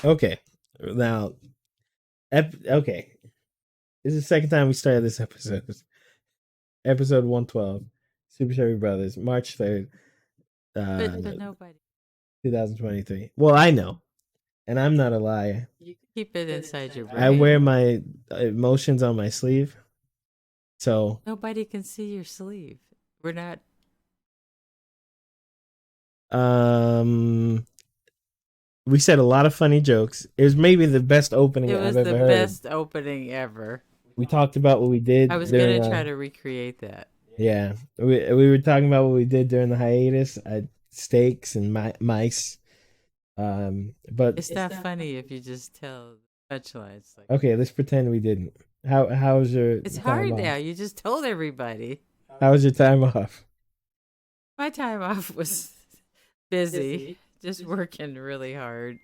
Okay. Now, okay. This is the second time we started this episode. Episode 112, Super Chevy Brothers, March 3rd, But nobody. 2023. Well, I know, and I'm not a liar. You keep it inside your I wear brain. my emotions on my sleeve. So, Nobody can see your sleeve. We're not. um, we said a lot of funny jokes. It was maybe the best opening It I've was the ever heard. best opening ever. We talked about what we I did was during gonna try to recreate that. yeah. We were talking about what we did during the hiatus, steaks and mice. But It's not funny if you just tell punchlines. Like okay, let's pretend we didn't. How was your it's time hard now. off? You just told everybody. How was your time off? My time off was busy, just working really hard.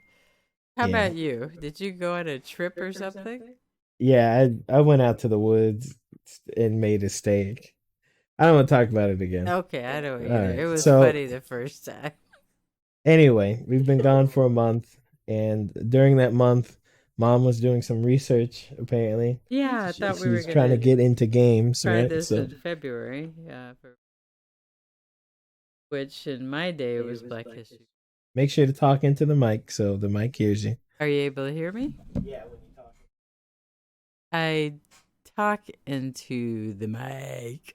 How Yeah, about you? Did you go on a trip or something? yeah. I went out to the woods and made a steak. I don't want to talk about it again. Okay, I don't All either. right. It was So funny the first time. anyway, we've been gone for a month, and during that month, Mom was doing some research. Apparently, Yeah, I thought we were she's trying to gonna get into games, try right? this So in February. Which in my day it was Black History. make sure to talk into the mic so the mic hears you. Are you able to hear me? Yeah, when you talk. I talk into the mic.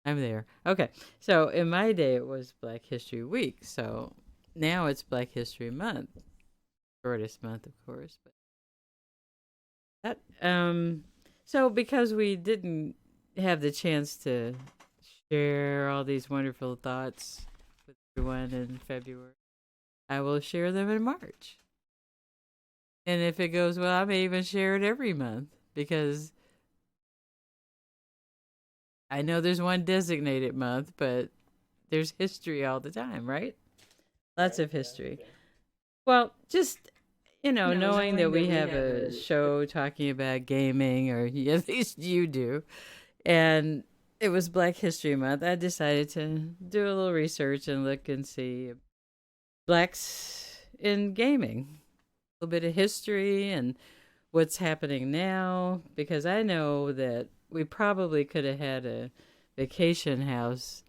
I'm there. Okay. So in my day it was Black History Week. So now it's Black History Month. Shortest month, of course, but so because we didn't have the chance to share all these wonderful thoughts with everyone in February, I will share them in March. And if it goes well, I may even share it every month because I know there's one designated month, but there's history all the time, right? Lots of history. Well, just knowing that we have a show talking about gaming, or at least you do, and it was Black History Month, I decided to do a little research and look and see blacks in gaming, a little bit of history and what's happening now, because I know that we probably could have had a vacation house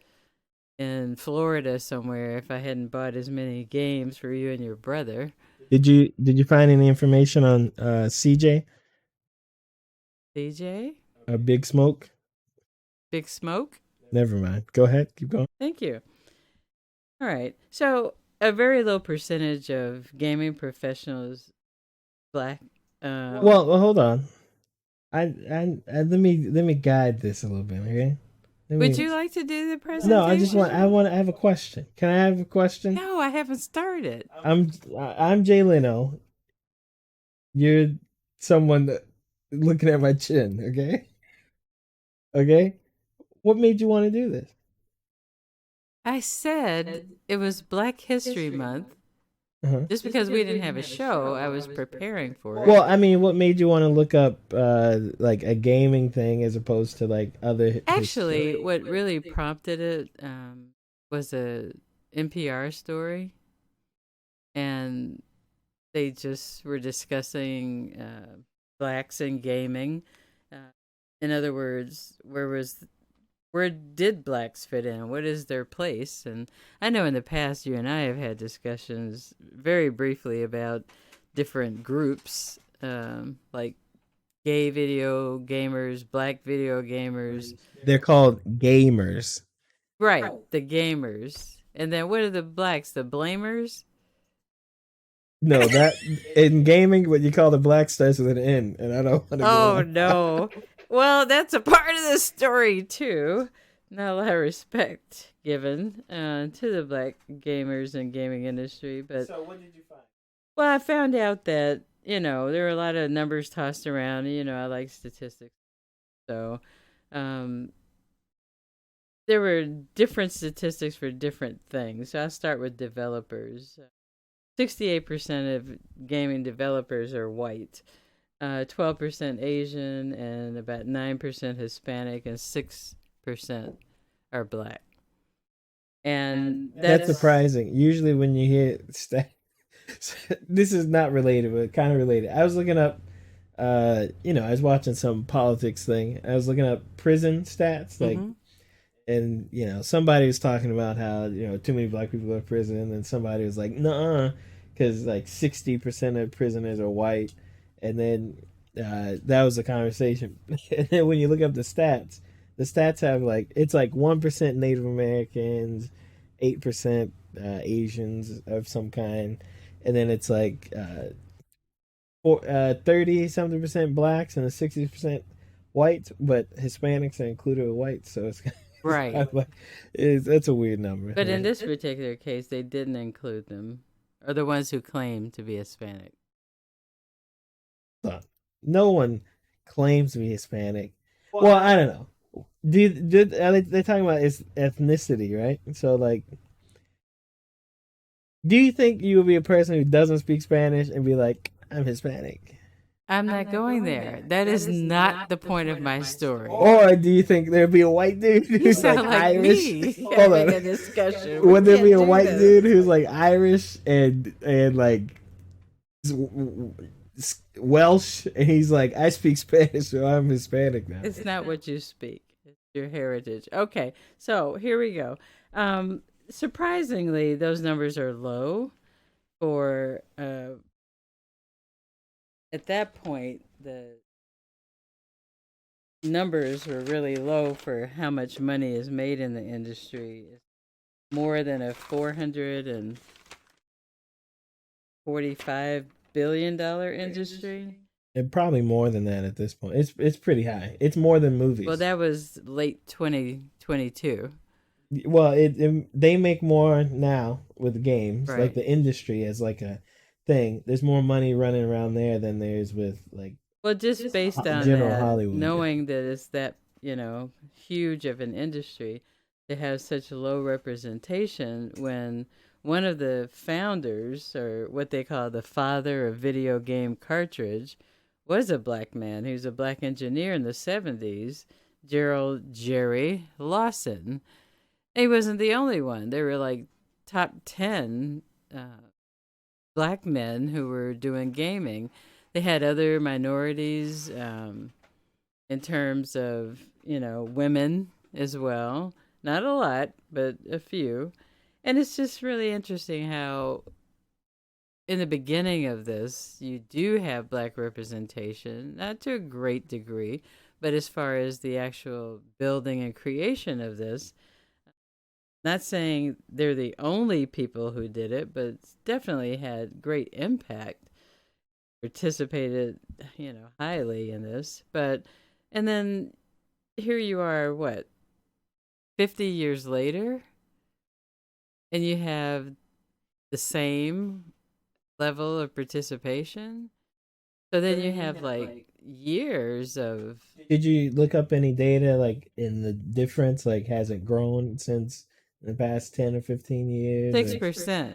in Florida somewhere if I hadn't bought as many games for you and your brother. Did you find any information on CJ, DJ, Big Smoke? Big Smoke. Never mind. Go ahead. Keep going. Thank you. All right. So, a very low percentage of gaming professionals black. Well, hold on. Let me guide this a little bit, okay? Let Would me. you like to do the No, I just presentation? want. I have a question. Can I have a question? No, I haven't started. I'm Jay Leno. You're someone that looking at my chin, okay? Okay. What made you want to do this? I said it was Black History Month. Uh-huh. Just because we didn't have a show, I was preparing for Well, it. I mean, what made you want to look up like a gaming thing as opposed to like other Actually, what really prompted it was a NPR story, and they just were discussing blacks in gaming. Uh, in other words, where did blacks fit in? What is their place? And I know in the past you and I have had discussions very briefly about different groups, like gay video gamers, black video gamers. They're called gamers. Right, the gamers. And then what are the blacks? The blamers? No, that in gaming, what you call the black starts with an N, and I don't want to go Oh there. no. Well, that's a part of the story too. Not a lot of respect given to the black gamers and gaming industry, but So, what did you find? well, I found out that there are a lot of numbers tossed around. I like statistics, so um, there were different statistics for different things. So I'll start with developers. 68% of gaming developers are white, 12% Asian, and about 9% Hispanic, and 6% are black. And That's that's surprising. Usually, when you hear This is not related, but kind of related. I was looking up, I was watching some politics thing. I was looking up prison stats, like, Mm-hmm. and somebody was talking about how too many black people go to prison, and somebody was like, "Nuh," because like 60% of prisoners are white, and then that was the conversation. And then when you look up the stats have like it's like 1% Native Americans, 8% Asians of some kind, and then it's like 30 something percent blacks and a 60% whites, but Hispanics are included with whites, so it's it's Right. kind of like that's a weird number. But in Yeah. this particular case, they didn't include them, or the ones who claim to be Hispanic. So, no one claims to be Hispanic. Well, I don't know. Are they talking about is ethnicity, right? So like, do you think you would be a person who doesn't speak Spanish and be like, I'm Hispanic? I'm not going there. That is not the point of my story. Or do you think there'd be a white dude You who's like sound like Irish? me Hold having on. a discussion. We Would there be can't a do white dude this. who's like Irish and like Welsh, and he's like, I speak Spanish, so I'm Hispanic now. It's not what you speak. It's your heritage. Okay, so here we go. Surprisingly, those numbers are low for at that point the numbers were really low for how much money is made in the industry. It's more than a $445 billion industry. And probably more than that at this point. It's pretty high. It's more than Well, movies. that was late 2022. Well, they make more now with games. Like Right. the industry as like a thing. There's more money running around there than there's with like Well, just based on general that, Hollywood. knowing that it's that, huge of an industry to have such low representation when one of the founders, or what they call the father of video game cartridge, was a black man. He was a black engineer in the 70s, Gerald Jerry Lawson. He wasn't the only one. There were like top 10 black men who were doing gaming. They had other minorities in terms of, women as well. Not a lot, but a few. And it's just really interesting how, in the beginning of this, you do have black representation, not to a great degree, but as far as the actual building and creation of this, not saying they're the only people who did it, but it's definitely had great impact. Participated, highly in this. But, and then here you are, what, 50 years later, and you have the same level of participation. So then you have like years of Did you look up any data like in the difference? Like, has it grown since the past 10 or 15 years, or 6%.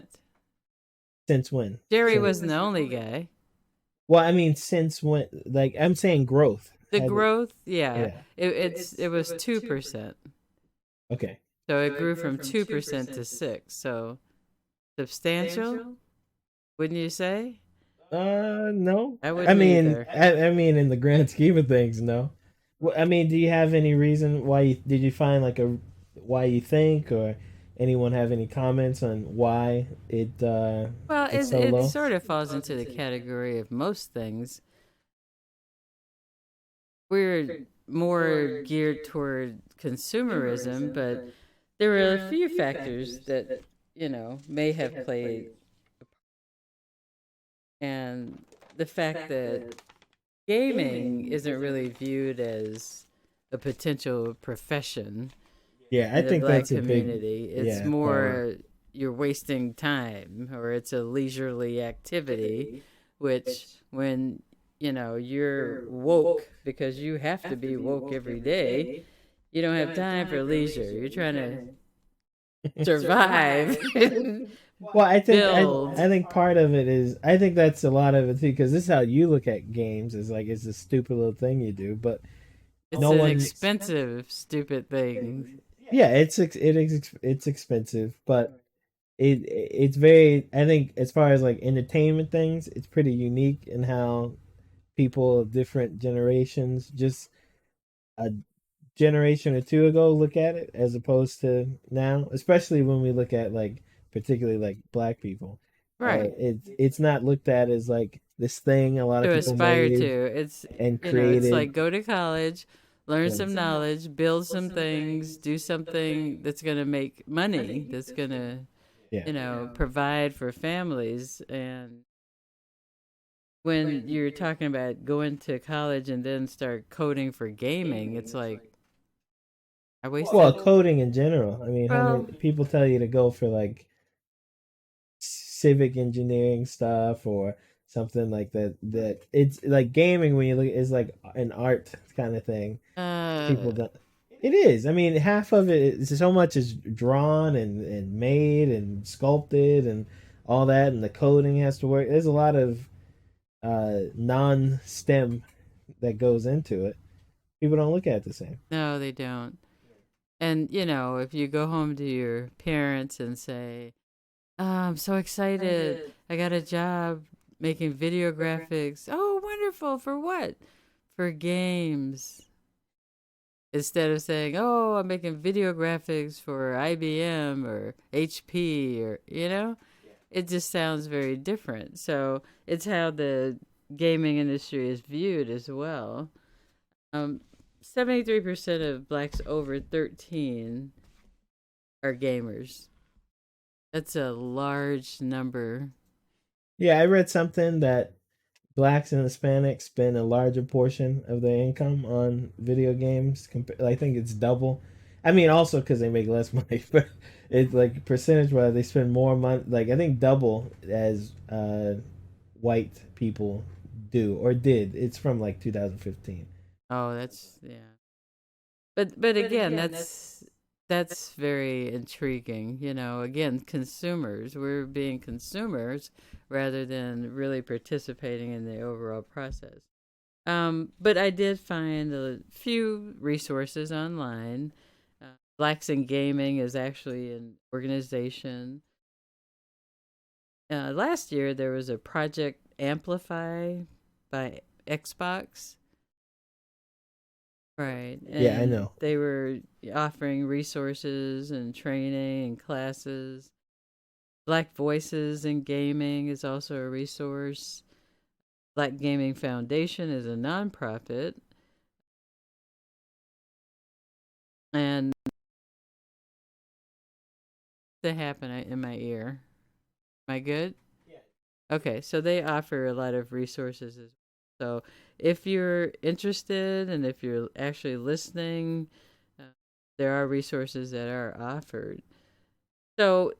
since when? Jerry Since, wasn't the only guy. well, I mean, since when? Like, I'm saying growth. The Has it? growth, yeah, Yeah. it was 2%. Okay. So it grew from 2% to 6. So substantial, wouldn't you say? No. I I wouldn't mean, either. I mean, in the grand scheme of things, no. Well, I mean, do you have any reason why did you find like a why you think, or anyone have any comments on why Well, it's so it low? sort of falls into the category of most things. We're more geared toward consumerism, but there were a few factors that, may have played. And the fact that gaming isn't really viewed as a potential profession Yeah, I in the think black that's a big community. It's yeah part. more you're wasting time, or it's a leisurely activity, which when you're woke because you have to be woke every day, you don't have time for leisure. You're trying to survive and Well, I think build. I think part of it is I think that's a lot of it too, because this is how you look at games, is like it's a stupid little thing you do, but It's no an one. expensive, stupid thing. Yeah, it's expensive, but it's very, I think as far as like entertainment things, it's pretty unique in how people of different generations, just a generation or two ago, look at it as opposed to now, especially when we look at like particularly like black people. Right. It's not looked at as like this thing a lot of To people aspire to. made It's, and it's created. like go to college, learn Yeah. some knowledge, build some things, do something that's going to make money, that's going to, Yeah. provide for families. And when you're talking about going to college and then start coding for gaming, it's like I Well, wasted. coding in general. I mean, how many Well, people tell you to go for like civic engineering stuff or something like that? That it's like gaming when you look is like an art kind of thing. uh, People don't. It is. I mean, half of it is so much is drawn and made and sculpted and all that, and the coding has to work. There's a lot of non-STEM that goes into it. People don't look at it the same. no, they don't. And if you go home to your parents and say, "Oh, I'm so excited. I got a job making video graphics." Oh, wonderful. For what? For games. Instead of saying, "Oh, I'm making video graphics for IBM or HP," or, it just sounds very different. So it's how the gaming industry is viewed as well. Um, 73% of blacks over 13 are gamers. That's a large number. Yeah, I read something that blacks and Hispanics spend a larger portion of their income on video games. I think it's double. I mean, also because they make less money, but it's like percentage wise, they spend more money. Like I think double as white people do or did. It's from like 2015. Oh, that's yeah. But again, that's very intriguing. Again, consumers. We're being consumers rather than really participating in the overall process. But I did find a few resources online. Blacks in Gaming is actually an organization. Last year there was a Project Amplify by Xbox. Right. Yeah, I And know. they were offering resources and training and classes. Black Voices in Gaming is also a resource. Black Gaming Foundation is a nonprofit. And that happened in my ear. Am I good? Okay, so they offer a lot of resources as well. So if you're interested and if you're actually listening, uh, there are resources that are offered. So,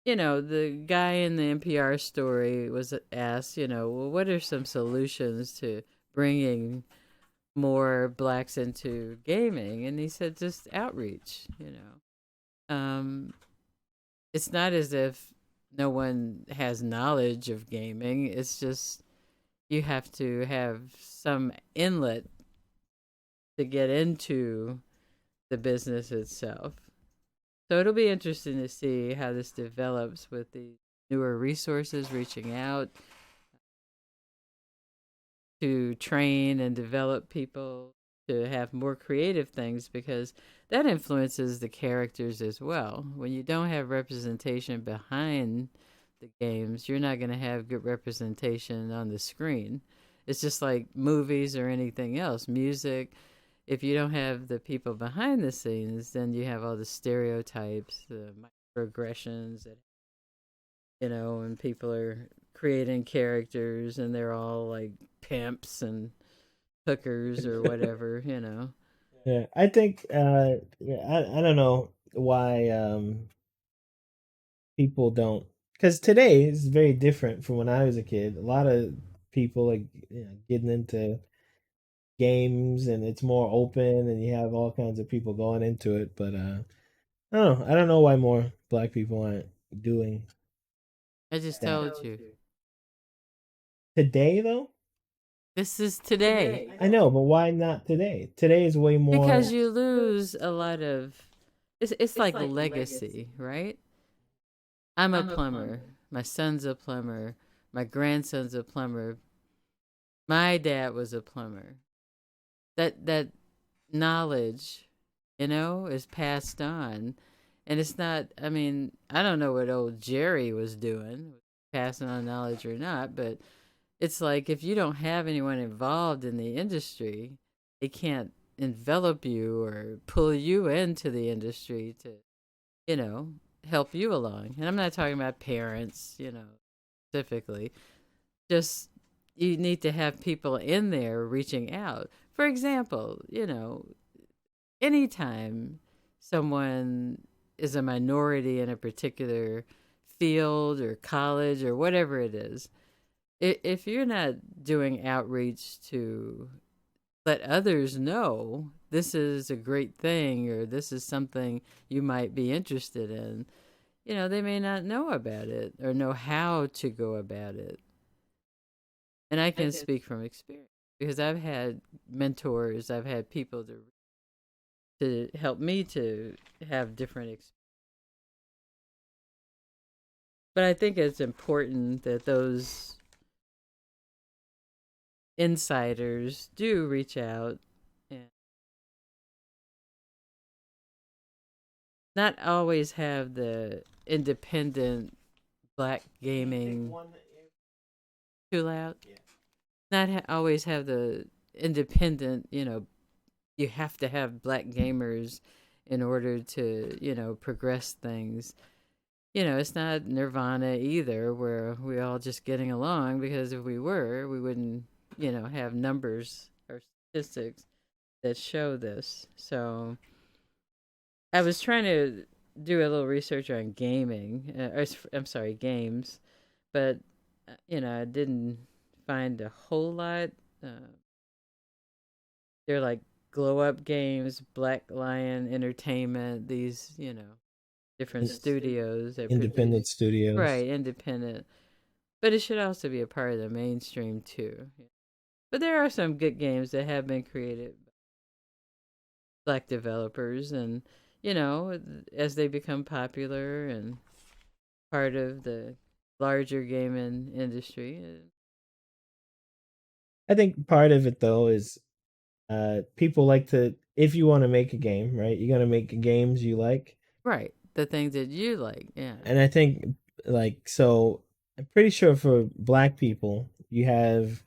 the guy in the NPR story was asked, well, what are some solutions to bringing more blacks into gaming? And he said, just outreach. It's not as if no one has knowledge of gaming. It's just you have to have some inlet to get into the business itself. So it'll be interesting to see how this develops with the newer resources reaching out to train and develop people to have more creative things, because that influences the characters as well. When you don't have representation behind the games, you're not going to have good representation on the screen. It's just like movies or anything else, music. If you don't have the people behind the scenes, then you have all the stereotypes, the microaggressions that, and people are creating characters and they're all like pimps and hookers or whatever. Yeah, I think yeah, I don't know why people don't, because today is very different from when I was a kid. A lot of people like getting into games and it's more open and you have all kinds of people going into it, but I don't know why more black people aren't doing I just that. told you. Today though? This is today. I know, but why not today? Today is way more. Because you lose a lot of it's like legacy, right? I'm a plumber. My son's a plumber. My grandson's a plumber. My dad was a plumber. That knowledge, is passed on. And it's not, I mean, I don't know what old Jerry was doing, passing on knowledge or not, but it's like if you don't have anyone involved in the industry, they can't envelop you or pull you into the industry to, you know, help you along. And I'm not talking about parents, specifically. Just you need to have people in there reaching out. For example, anytime someone is a minority in a particular field or college or whatever it is, if you're not doing outreach to let others know this is a great thing or this is something you might be interested in, they may not know about it or know how to go about it. And I can speak from experience because I've had mentors, I've had people to help me to have different experiences. But I think it's important that those insiders do reach out and not always have the independent black gaming too loud. Yeah. Not always have the independent, you have to have black gamers in order to, progress things. It's not Nirvana either, where we're all just getting along, because if we were, we wouldn't, have numbers or statistics that show this. So I was trying to do a little research on gaming, I'm sorry, games, but, I didn't find a whole lot. They're like Glow Up Games, Black Lion Entertainment, these, different studios. Independent studios. Right, independent. But it should also be a part of the mainstream too. But there are some good games that have been created by black developers, and as they become popular and part of the larger gaming industry. I think part of it though is people like to, if you want to make a game, right, you got to make games you like. Right. The things that you like, yeah. And I think, so I'm pretty sure for black people, you have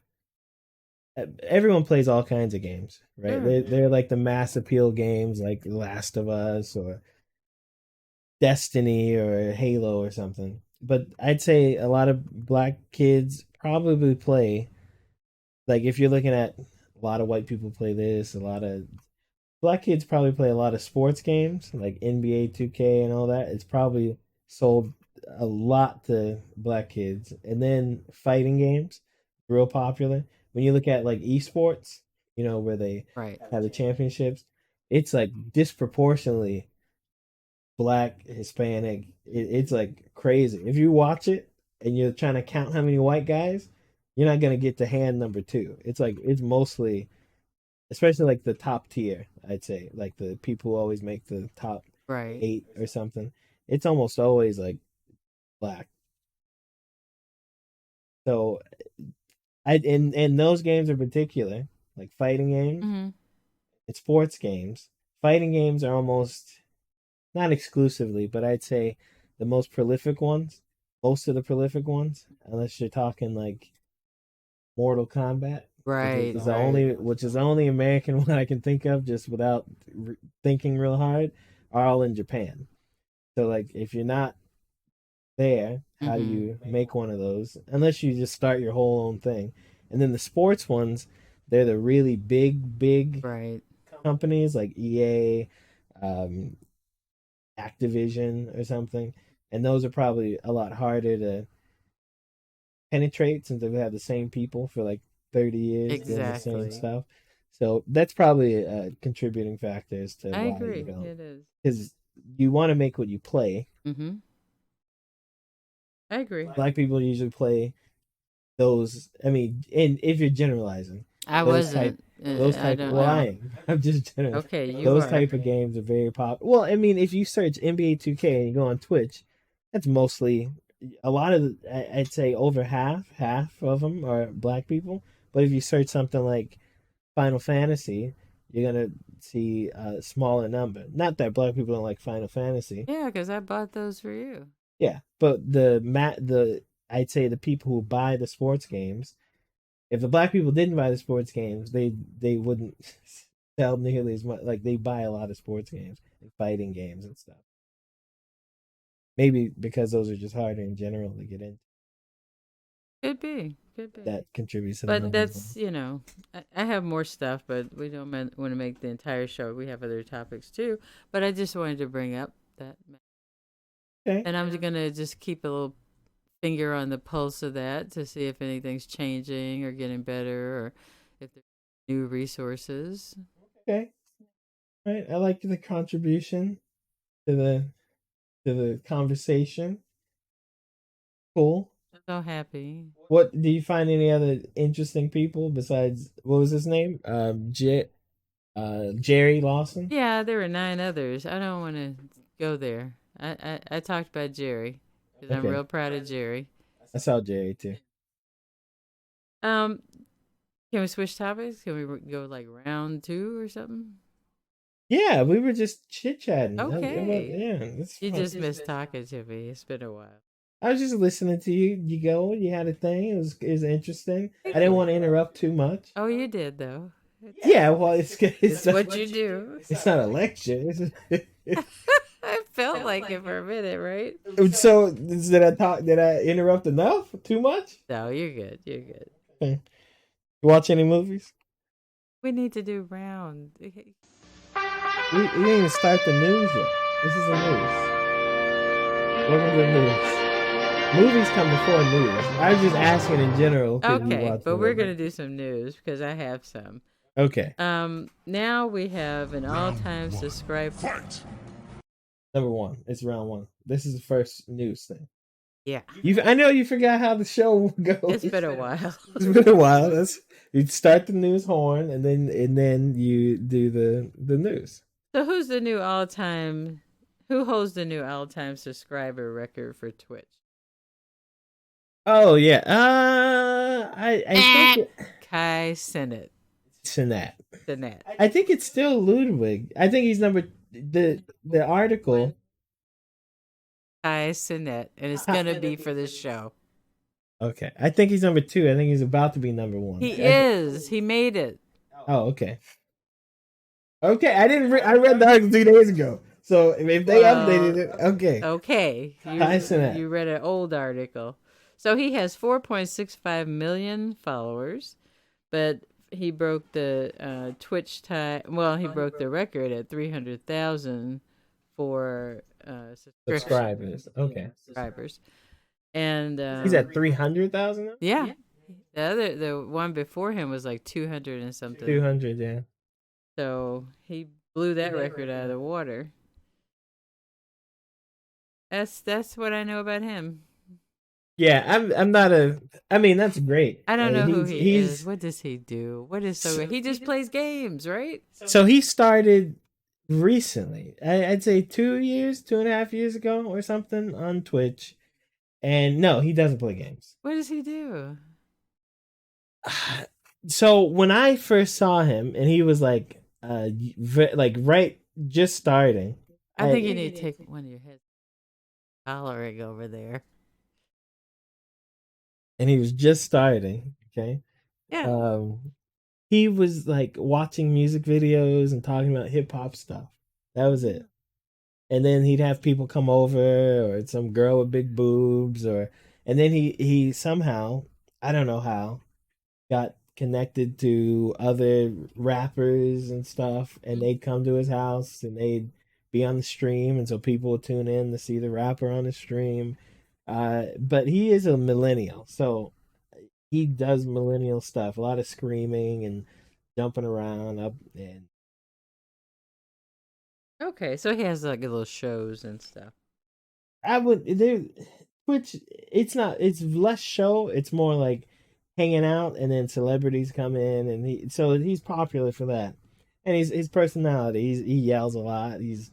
everyone plays all kinds of games, right? Sure. They're like the mass appeal games like Last of Us or Destiny or Halo or something. But I'd say a lot of black kids probably play, like if you're looking at a lot of white people play this, a lot of black kids probably play a lot of sports games like NBA 2K and all that. It's probably sold a lot to black kids. And then fighting games, real popular. When you look at like esports, where they Right. have the championships, it's like disproportionately black, Hispanic. It's like crazy. If you watch it and you're trying to count how many white guys, you're not gonna get to hand number two. It's like it's mostly, especially like the top tier, I'd say, like the people who always make the top Right. 8 or something. It's almost always like black. So I in those games in particular, like fighting games Mm-hmm. and sports games, fighting games are almost not exclusively, but I'd say the most prolific ones, most of the prolific ones, unless you're talking like Mortal Kombat, Right. which is the only American one I can think of, just without thinking real hard, are all in Japan. So like, if you're not there, how do you make one of those? Unless you just start your whole own thing. And then the sports ones, they're the really big Right. companies like EA, Activision or something, and those are probably a lot harder to penetrate since they've had the same people for like 30 years doing the same stuff. So that's probably contributing factors to I why agree. you don't, It is. because you want to make what you play. Mm-hmm. I agree. Black people usually play those. I mean, and if you're generalizing, I those wasn't. those I type don't of know. lying. I'm just general. Okay, you those are. type of games are very popular. Well, I mean, if you search NBA 2K and you go on Twitch, That's mostly a lot of. I'd say over half of them are black people. But if you search something like Final Fantasy, you're gonna see a smaller number. Not that black people don't like Final Fantasy. Yeah, because I bought those for you. Yeah, but the I'd say the people who buy the sports games, if the black people didn't buy the sports games, they wouldn't sell nearly as much. Like they buy a lot of sports games, like fighting games and stuff. Maybe because those are just harder in general to get into. Could be, could be. That contributes to the But numbers. that's, I have more stuff, but we don't want to make the entire show. We have other topics too. But I just wanted to bring up that. Okay. And I'm going to just keep a little finger on the pulse of that to see if anything's changing or getting better or if there's new resources. Okay. All right. I like the contribution to the conversation. Cool. I'm so happy. What do you find any other interesting people besides what was his name? Jerry Lawson. Yeah, there were 9 others. I don't want to go there. I talked about Jerry because I'm Okay. real proud of Jerry. I saw Jerry too. Can we switch topics? Can we go like round 2 or something? Yeah, we were just chit chatting. Okay. Yeah, it's You fun. just missed talking to me. It's been a while. I was just listening to you. You had a thing. It was interesting. I didn't want to interrupt too much. Oh, you did though. Yeah, well, It's not, what you do. it's not a lecture. I felt like it for a minute, right? So did I interrupt enough? Too much? No, you're good. You're good. Okay. You watch any movies? We need to do round. We didn't even start the news yet. This is the news. Welcome to the news. Movies come before news. I was just asking in general. Okay, but we're gonna do some news because I have some. Okay. Now we have an all-time subscriber. Number 1. It's round 1. This is the first news thing. Yeah, I know you forgot how the show goes. it's been a while. It's been a while. You start the news horn and then you do the news. So who's the new all-time? Who holds the new all-time subscriber record for Twitch? Oh yeah. I think Kai Cenat. Sinat. Cenat. I think it's still Ludwig. I think he's the article. Kai Cenat, and it's gonna be for this show. Okay. I think he's number 2. I think he's about to be number 1. He is. He made it. Oh, okay. Okay, I read the article 2 days ago. So if they updated it, okay. Okay. Kai Cenat. You read an old article. So he has 4.65 million followers, but he broke the Twitch time. Well, he broke the record at 300,000 for Subscribers. Okay. subscribers. And He's at 300,000. yeah. The one before him was like 200 and something. 200, yeah. So he blew that record out of the water. That's what I know about him. Yeah, I'm not I mean, that's great. I don't know who he is. What does he do? What is so? He just plays games, right? So he started recently. I'd say 2.5 years ago or something on Twitch. And no, he doesn't play games. What does he do? So when I first saw him, and he was like right just starting. I think you need to take one of your heads hollering over there. And he was just starting. Okay. Yeah. He was like watching music videos and talking about hip hop stuff. That was it. And then he'd have people come over, or some girl with big boobs, and then he somehow, I don't know how, got connected to other rappers and stuff, and they'd come to his house and they'd be on the stream, and so people would tune in to see the rapper on the stream. But he is a millennial, so he does millennial stuff, a lot of screaming and jumping around up and. Okay, so he has like little shows and stuff. Twitch, it's less show, it's more like hanging out, and then celebrities come in, and he's popular for that. And his personality, he yells a lot. He's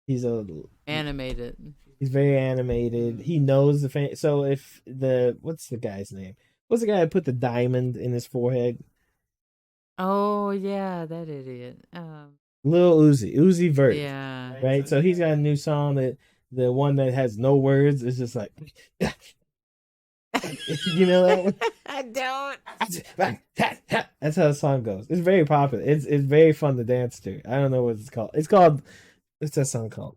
a Animated. He's very animated. He knows the fan. So if what's the guy's name? What's the guy that put the diamond in his forehead? Oh yeah, that idiot. Lil Uzi Vert, Yeah. right? So he's got a new song that the one that has no words is just like, you know that one? I don't. That's how the song goes. It's very popular. It's very fun to dance to. I don't know what it's called. It's called, what's that song called?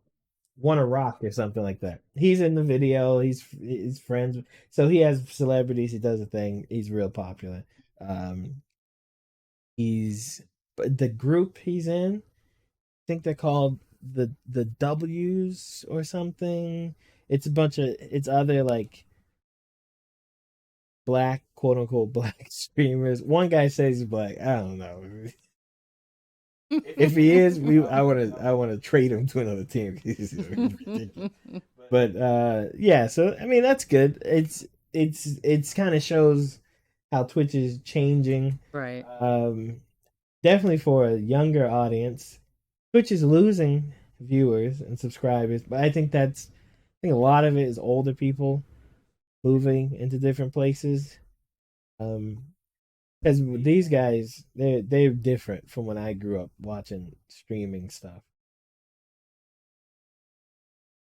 Wanna Rock or something like that. He's in the video. He's friends. So he has celebrities. He does a thing. He's real popular. Um, but the group he's in, I think they're called the W's or something. It's a bunch of it's other like black, quote unquote, black streamers. One guy says he's black. I don't know. If he is, I want to trade him to another team. He's ridiculous. But yeah, so I mean that's good. It's kind of shows how Twitch is changing. Right. Definitely for a younger audience, Twitch is losing viewers and subscribers, but I think a lot of it is older people moving into different places. Because these guys, they're different from when I grew up watching streaming stuff.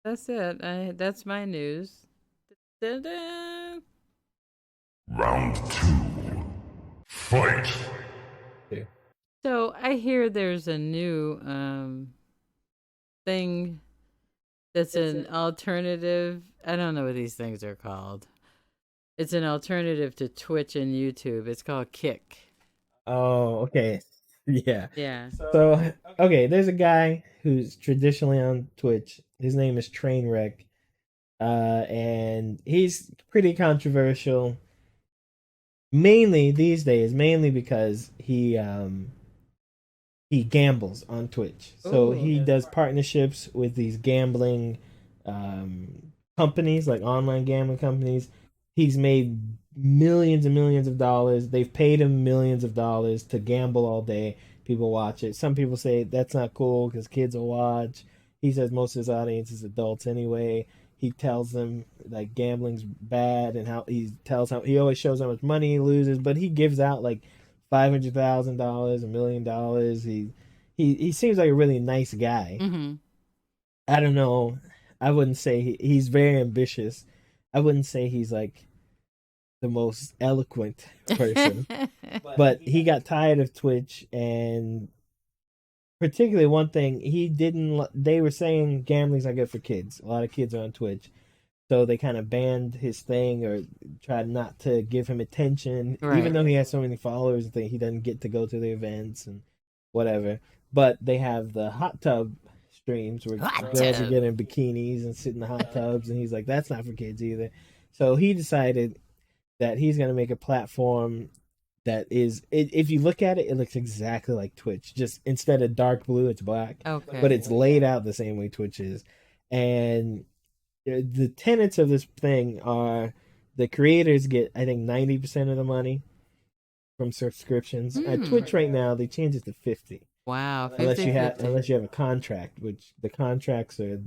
That's it. That's my news. Da-da. Round 2. Fight. So I hear there's a new thing that's an alternative. I don't know what these things are called. It's an alternative to Twitch and YouTube. It's called Kick. Oh, okay. Yeah. Yeah. So, okay, there's a guy who's traditionally on Twitch. His name is Trainwreck. And he's pretty controversial. Mainly these days, because he gambles on Twitch. So he does partnerships with these gambling companies, like online gambling companies. He's made millions and millions of dollars. They've paid him millions of dollars to gamble all day. People watch it. Some people say that's not cool because kids will watch. He says most of his audience is adults anyway. He tells them like gambling's bad and how he always shows how much money he loses, but he gives out like $500,000, $1 million. He seems like a really nice guy. Mm-hmm. I don't know. I wouldn't say he's very ambitious. I wouldn't say he's like the most eloquent person, but he got tired of Twitch, and particularly one thing they were saying gambling's not good for kids. A lot of kids are on Twitch, so they kind of banned his thing or tried not to give him attention, even though he has so many followers and things. He doesn't get to go to the events and whatever. But they have the hot tub streams where girls are getting bikinis and sit in the hot tubs, and he's like, that's not for kids either. So he decided that he's going to make a platform that is, if you look at it, it looks exactly like Twitch. Just instead of dark blue, it's black. Okay. But it's laid out the same way Twitch is. And the tenets of this thing are the creators get, I think, 90% of the money from subscriptions. At Twitch right now, they changed it to 50. Wow. 50, unless you have a contract, which the contracts are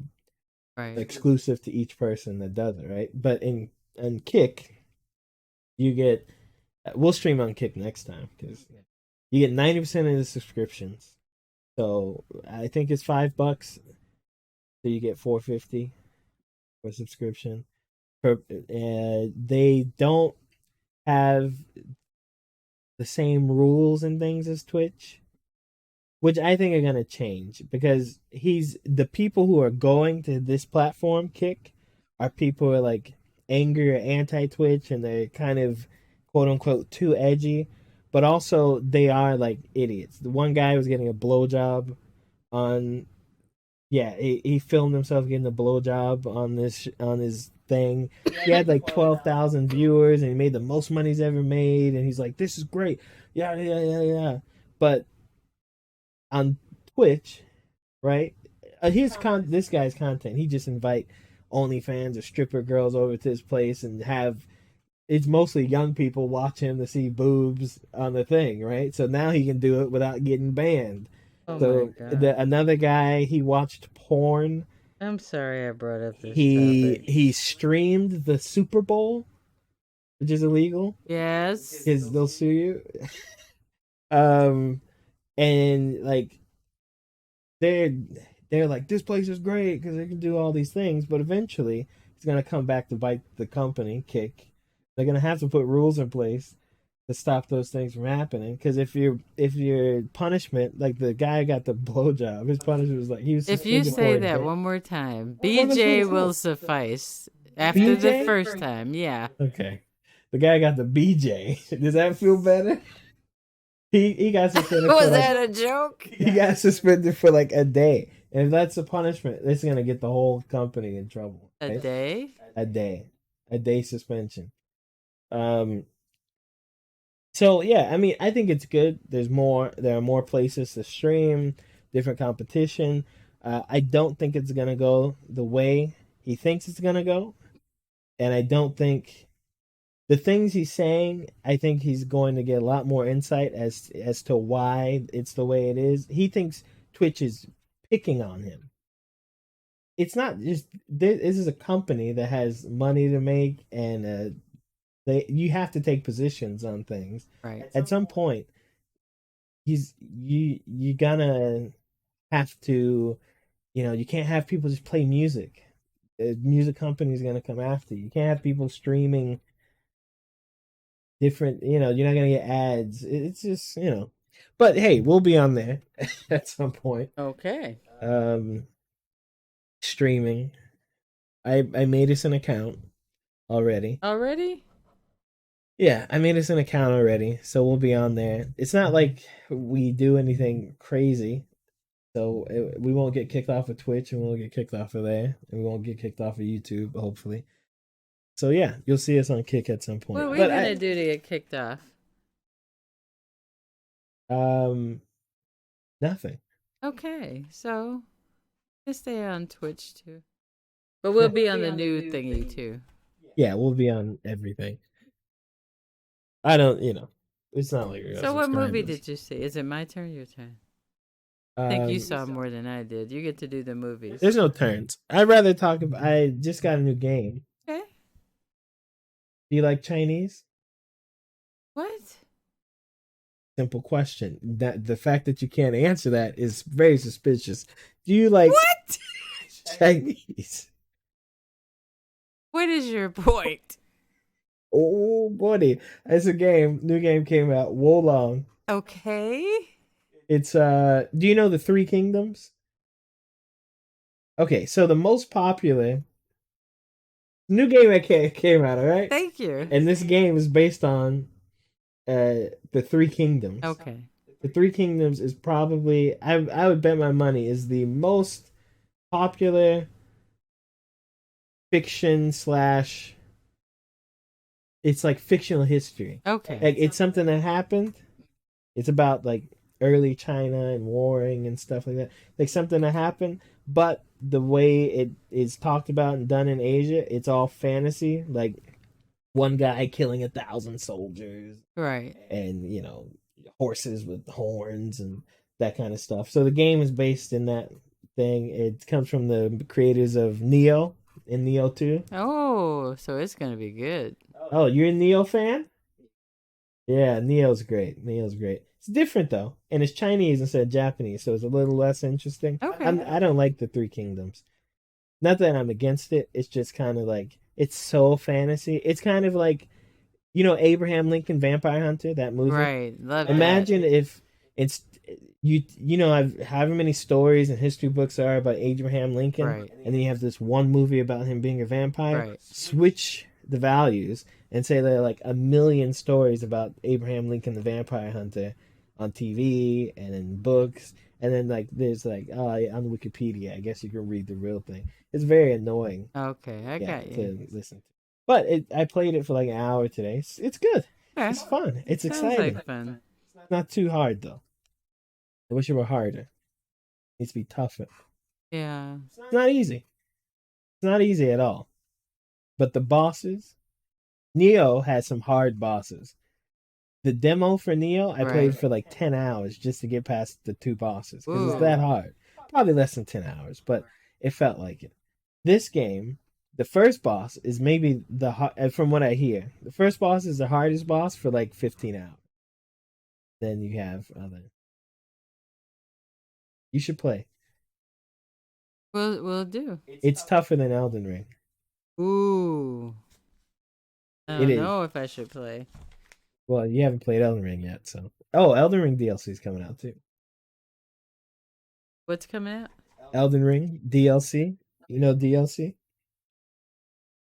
exclusive to each person that does it, right? But in Kick, you get, we'll stream on Kick next time because you get 90% of the subscriptions. So I think it's $5, so you get $4.50 for subscription. They don't have the same rules and things as Twitch, which I think are going to change, because the people who are going to this platform, Kick, are people who are like angry or anti-Twitch, and they're kind of quote unquote too edgy, but also they are like idiots. The one guy was getting a blowjob on, he filmed himself getting a blowjob on his thing. He had like 12,000 viewers, and he made the most money he's ever made, and he's like, this is great. Yeah. But on Twitch, right? This guy's content, he just invite OnlyFans or stripper girls over to his place and it's mostly young people watch him to see boobs on the thing, right? So now he can do it without getting banned. Oh so another guy, he watched porn I'm sorry I brought up this topic. He streamed the Super Bowl, which is illegal Yes. because they'll sue you. And like they're like, this place is great because they can do all these things, but eventually it's gonna come back to bite the company. Kick. They're gonna have to put rules in place to stop those things from happening. Because if your punishment, like the guy got the blowjob, his punishment was like he was. If you suspended say for a that day. one more time, Well, that's what BJ it will says. suffice. After the BJ? first time, yeah. Okay, the guy got the BJ. Does that feel better? He got suspended. Was for like, that a joke? He got suspended for like a day, and if that's a punishment, it's gonna get the whole company in trouble. A right? day? A day suspension. So yeah, I mean, I think it's good. There are more places to stream, different competition. I don't think it's gonna go the way he thinks it's gonna go, and I don't think the things he's saying. I think he's going to get a lot more insight as to why it's the way it is. He thinks Twitch is picking on him. It's not just this is a company that has money to make, and you have to take positions on things. Right. At some point, you gonna have to, you can't have people just play music. The music company's gonna come after you. You can't have people streaming different. You're not gonna get ads. It's just But hey, we'll be on there at some point. Okay. Streaming. I made us an account already. Already? Yeah, I made us an account already, so we'll be on there. It's not like we do anything crazy, so we won't get kicked off of Twitch, and we won't get kicked off of there, and we won't get kicked off of YouTube, hopefully. So yeah, you'll see us on Kick at some point. What are we gonna do to get kicked off? Nothing. Okay, so we'll stay on Twitch too, but we'll be on the new thingy too. Yeah, we'll be on everything. I don't, it's not like. So what movie did you see? Is it my turn or your turn? I think you saw more than I did. You get to do the movies. There's no turns. I'd rather talk about. I just got a new game. Okay. Do you like Chinese? What? Simple question. That the fact that you can't answer that is very suspicious. Do you like what? Chinese? What is your point? Oh, buddy, it's a game. New game came out. Wolong. Okay. It's Do you know the Three Kingdoms? Okay, so the most popular new game that came out. All right. Thank you. And this game is based on the Three Kingdoms. Okay. The Three Kingdoms is probably I would bet my money is the most popular fiction / it's like fictional history. Okay. Like it's something that happened. It's about like early China and warring and stuff like that. Like something that happened, but the way it is talked about and done in Asia, it's all fantasy. Like one guy killing 1,000 soldiers. Right. And, horses with horns and that kind of stuff. So the game is based in that thing. It comes from the creators of Neo and Neo 2. Oh, so it's going to be good. Oh, you're a Neo fan? Yeah, Neo's great. It's different, though. And it's Chinese instead of Japanese, so it's a little less interesting. Okay. I don't like the Three Kingdoms. Not that I'm against it. It's just kind of like, it's so fantasy. It's kind of like, Abraham Lincoln Vampire Hunter, that movie. Right. Love Imagine if it's I've however many stories and history books there are about Abraham Lincoln, right. And then you have this one movie about him being a vampire. Right. Switch the values and say there are like 1 million stories about Abraham Lincoln the Vampire Hunter on TV and in books, and then like there's like on Wikipedia. I guess you can read the real thing. It's very annoying. Okay, I got you. To listen to. But I played it for like an hour today. It's good. Okay. It's fun. It's Sounds exciting. like fun. It's not too hard though. I wish it were harder. It needs to be tougher. Yeah. It's not easy. It's not easy at all. But the bosses, Neo has some hard bosses. The demo for Neo, I played for like 10 hours just to get past the 2 bosses. Because it's that hard. Probably less than 10 hours. But It felt like it. This game, the first boss is maybe from what I hear, the first boss is the hardest boss for like 15 hours. Then you have other. You should play. We'll do. It's tougher than Elden Ring. Ooh. I It don't is. know if I should play. Well, you haven't played Elden Ring yet, so. Oh, Elden Ring DLC is coming out too. What's coming out? Elden Ring DLC. You know DLC?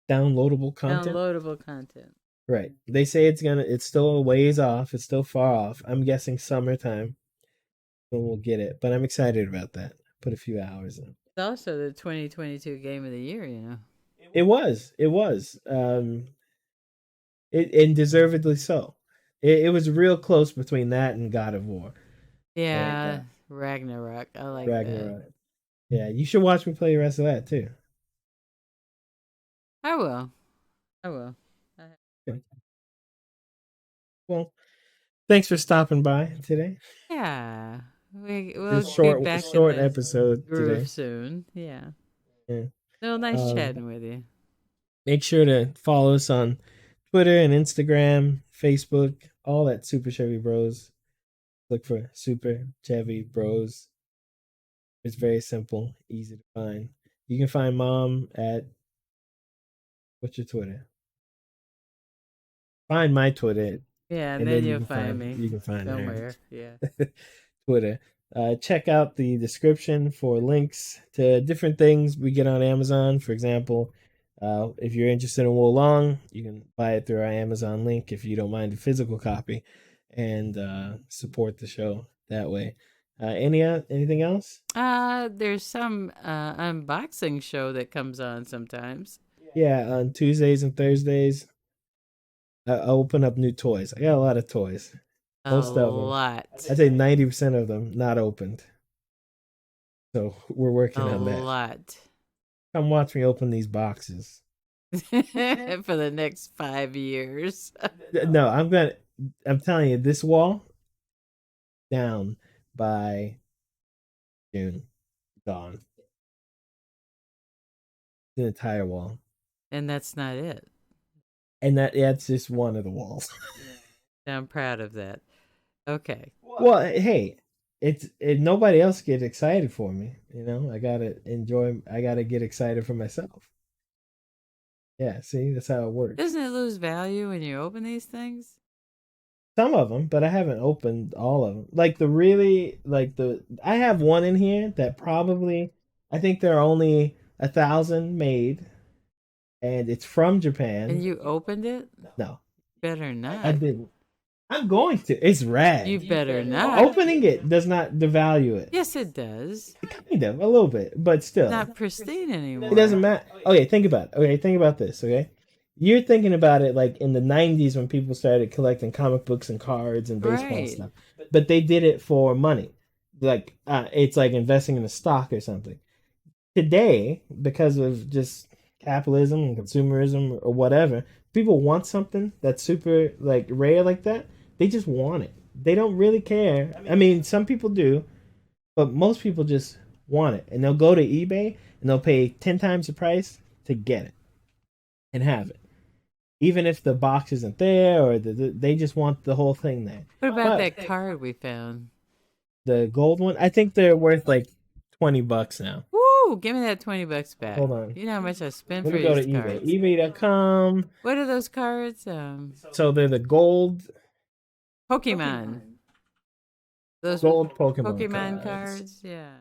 Downloadable content. Downloadable content. Right. They say it's still a ways off. It's still far off. I'm guessing summertime when we'll get it. But I'm excited about that. Put a few hours in. It's also the 2022 game of the year, you know. It was. And deservedly so. It was real close between that and God of War. Yeah, Ragnarok. I like Ragnarok. Yeah, you should watch me play the rest of that too. I will. Okay. Well, thanks for stopping by today. Yeah. We'll This short, be back short in the episode groove today. soon. Yeah. Yeah. No, nice chatting with you. Make sure to follow us on Twitter and Instagram, Facebook, all that Super Chevy Bros. Look for Super Chevy Bros. It's very simple, easy to find. You can find Mom at, what's your Twitter? Find my Twitter. Yeah, and then you'll find me. You can find somewhere. Yeah. Twitter. Check out the description for links to different things we get on Amazon. For example, if you're interested in Wo Long, you can buy it through our Amazon link if you don't mind a physical copy, and support the show that way. Anything else? There's some unboxing show that comes on sometimes. Yeah, on Tuesdays and Thursdays, I open up new toys. I got a lot of toys. Most of them. Lot. I'd say 90% of them not opened. So we're working on that. A lot. Come watch me open these boxes. For the next 5 years. No, I'm telling you, this wall down by June. Gone. The entire wall. And that's not it. And that's just one of the walls. I'm proud of that. Okay. Well, hey, nobody else gets excited for me. You know, I gotta get excited for myself. Yeah, see, that's how it works. Doesn't it lose value when you open these things? Some of them, but I haven't opened all of them. I have one in here that probably, I think there are only 1,000 made, and it's from Japan. And you opened it? No. Better not. I didn't. I'm going to. It's rad. You better not. Opening it does not devalue it. Yes, it does. Kind of, a little bit, but still. Not pristine anymore. It doesn't matter. Okay, think about it. Okay, think about this, okay? You're thinking about it like in the 90s when people started collecting comic books and cards and baseball stuff. But they did it for money. Like, it's like investing in a stock or something. Today, because of just capitalism and consumerism or whatever, people want something that's super like rare like that. They just want it. They don't really care. I mean, some people do, but most people just want it. And they'll go to eBay and they'll pay 10 times the price to get it and have it. Even if the box isn't there or they just want the whole thing there. What about that card we found? The gold one? I think they're worth like $20 now. Woo! Give me that $20 back. Hold on. You know how much I spent Let for me go to these eBay. cards. eBay.com. What are those cards? So they're the gold Pokemon. Those gold Pokemon Pokemon cards. Yeah.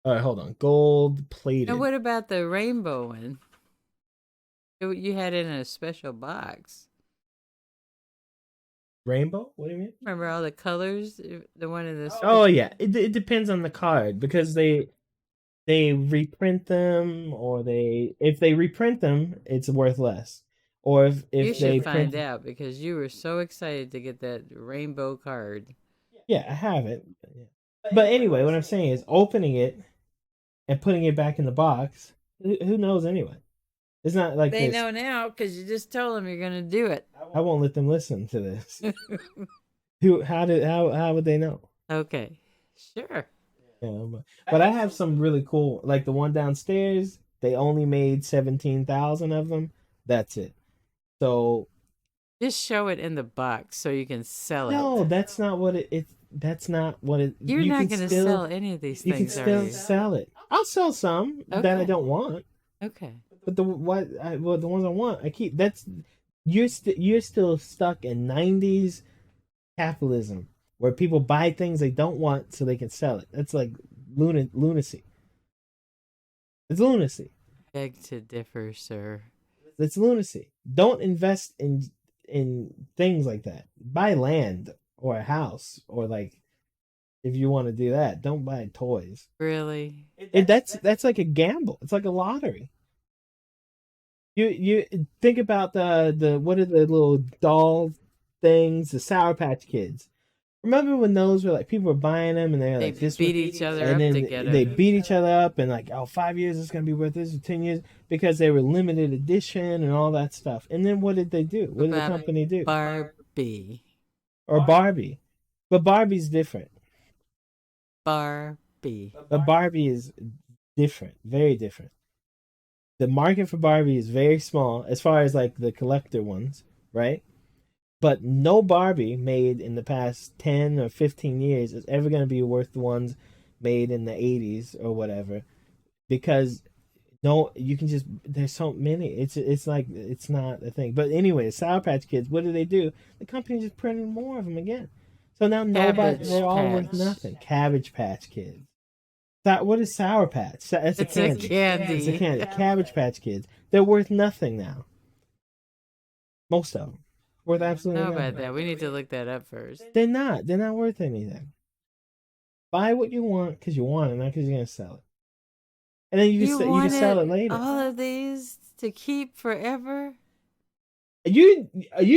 All right, hold on. Gold plated. And what about the rainbow one? You had it in a special box. Rainbow? What do you mean? Remember all the colors? The one in this. Oh yeah, it depends on the card because they reprint them, or if they reprint them, it's worth less. Or if you should they find out because you were so excited to get that rainbow card. Yeah, I have it. But anyway, what I'm saying is opening it and putting it back in the box. Who knows anyway? It's not like they this. know now because you just told them you're gonna do it. I won't let them listen to this. How would they know? Okay, sure. Yeah, but I have some really cool, like the one downstairs. They only made 17,000 of them. That's it. So Just show it in the box so you can sell no, it. that's not what it's. That's not what it. You're You not can going to still sell any of these you can things, are still you? sell it. I'll sell some that I Okay. don't want, Okay. but the ones I want, I keep. That's you're still stuck in 90s capitalism where people buy things they don't want so they can sell it. That's like lunacy. It's lunacy. Beg to differ, sir. It's lunacy. Don't invest in things like that. Buy land or a house or like if you want to do that. Don't buy toys. Really? That's like a gamble. It's like a lottery. You think about the what are the little doll things, the Sour Patch Kids. Remember when those were like people were buying them and they're They like this beat one, each other and up then to get they them. beat each other up and like 5 years it's gonna be worth this or 10 years because they were limited edition and all that stuff. And then what did they do? What did the About company do? Barbie. Or Barbie, but Barbie's different. Barbie. But Barbie is different, very different. The market for Barbie is very small as far as like the collector ones, right? But no Barbie made in the past 10 or 15 years is ever going to be worth the ones made in the 80s or whatever because no, you can just there's so many. It's like it's not a thing. But anyway, Sour Patch Kids, what do? The company just printed more of them again. So now nobody Cabbage they're all worth Patch. nothing. Cabbage Patch Kids. What is Sour Patch? That's a It's a candy. candy. It's a candy. Cabbage Patch Kids. They're worth nothing now. Most of them. Worth absolutely Know nothing. about that. We need to look that up first. They're not. They're not worth anything. Buy what you want because you want it, not because you're gonna sell it. And then you can sell it later. All of these to keep forever. You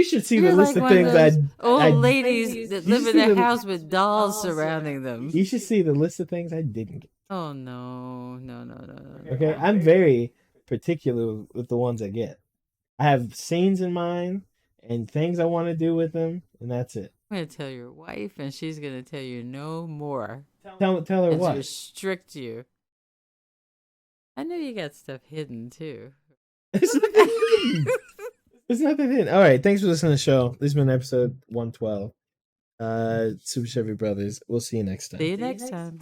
should see the You're list like of one things those I old ladies that you live in see their the- house with dolls surrounding them. You should see the list of things I didn't get. Oh no, no. Okay, I'm very particular with the ones I get. I have scenes in mind and things I want to do with them, and that's it. I'm gonna tell your wife, and she's gonna tell you no more. Tell her And what. restrict you. I know you got stuff hidden too. There's nothing hidden. There's nothing hidden. All right, thanks for listening to the show. This has been episode 112. Super Chevy Brothers. We'll see you next time. See you next time.